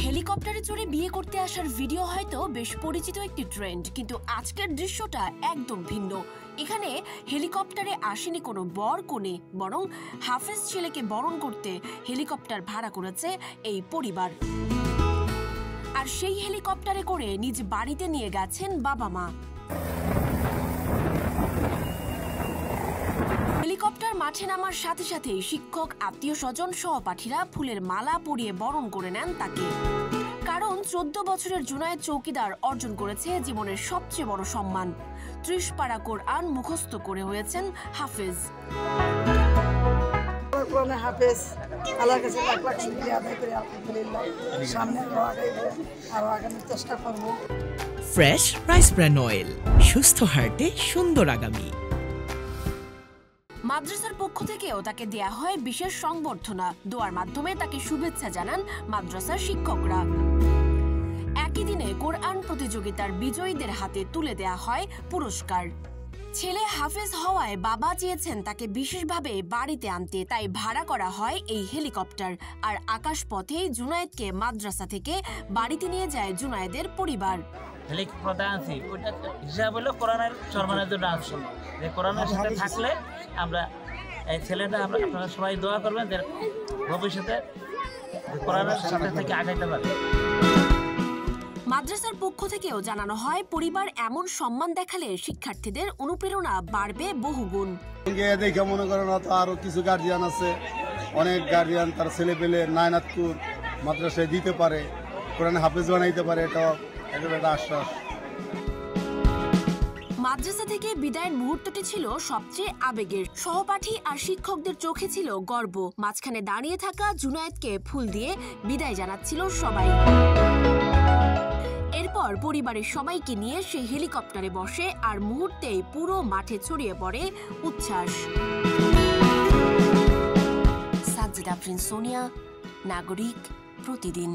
হেলিকপ্টারে চড়ে বিয়ে করতে আসার ভিডিও হয়তো বেশ পরিচিত একটি ট্রেন্ড, কিন্তু আজকের দৃশ্যটা একদম ভিন্ন। এখানে হেলিকপ্টারে আসেনি কোনো বর কনে, বরং হাফেজ ছেলেকে বরণ করতে হেলিকপ্টার ভাড়া করেছে এই পরিবার। আর সেই হেলিকপ্টারে করে নিজ বাড়িতে নিয়ে গেছেন বাবা মা। হেলিকপ্টার মাঠে নামার সাথে সাথেই শিক্ষক, আত্মীয় স্বজন, সহপাঠীরা ফুলের মালা পরিয়ে বরণ করে নেন তাকে। কারণ 14 বছরের জুনায়েদ চৌকিদার অর্জন করেছে জীবনের সবচেয়ে বড় সম্মান। 30 পারা কোরআন মুখস্থ করে হয়েছেন হাফেজ। হাফেজ আল্লাহর কাছে লাখ লাখ শুকরিয়া আদায় করি, আলহামদুলিল্লাহ। সামনে আরো আগামী চেষ্টা করব। ফ্রেশ রাইস ব্র্যান অয়েল, সুস্থ হার্টে সুন্দর আগামী। মাদ্রাসার পক্ষ থেকেও তাকে দেয়া হয় বিশেষ সংবর্ধনা। দোয়ার মাধ্যমে তাকে শুভেচ্ছা জানান মাদ্রাসার শিক্ষকরা। একই দিনে কোরআন প্রতিযোগিতার বিজয়ীদের হাতে তুলে দেয়া হয় পুরস্কার। ছেলে হাফেজ হওয়ায় বাবা চেয়েছেন তাকে বিশেষভাবে বাড়িতে আনতে, তাই ভাড়া করা হয় এই হেলিকপ্টার। আর আকাশপথেই জুনায়েদকে মাদ্রাসা থেকে বাড়িতে নিয়ে যায় জুনায়েদের পরিবার। হেলিকপ্টার আনছি, ওইটা হিসাব হলো কোরআনের সম্মানের জন্য আনছি। যে কোরআনের সাথে থাকলে আমরা এই ছেলেটা, আপনারা সবাই দোয়া করবেন যে ভবিষ্যতে কোরআনের সাথে থেকে আগাইতে পারে। মাদ্রাসার পক্ষ থেকেও জানানো হয়, পরিবার এমন সম্মান দেখালে শিক্ষার্থীদের অনুপ্রেরণা বাড়বে বহুগুণ। দেখে মনে করেন আরো কিছু গার্জিয়ান আছে, অনেক গার্জিয়ান তার ছেলে পেলে নায়নাতপুর মাদ্রাসায় দিতে পারে, কোরআনে হাফেজ বানাইতে পারে, এটাও একটা আশ্বাস। মাদ্রাসা থেকে বিদায়ের মুহূর্তটি ছিল সবচেয়ে আবেগের। সহপাঠী আর শিক্ষকদের চোখে ছিল গর্ব। মাঝখানে দাঁড়িয়ে থাকা জুনায়েদকে ফুল দিয়ে বিদায় জানাচ্ছিল সবাই। এরপর পরিবারের সবাইকে নিয়ে সে হেলিকপ্টারে বসে, আর মুহূর্তেই পুরো মাঠে ছড়িয়ে পড়ে উচ্ছ্বাস। সাজ্জিদা প্রিন্স, সোনিয়া, নাগরিক, প্রতিদিন।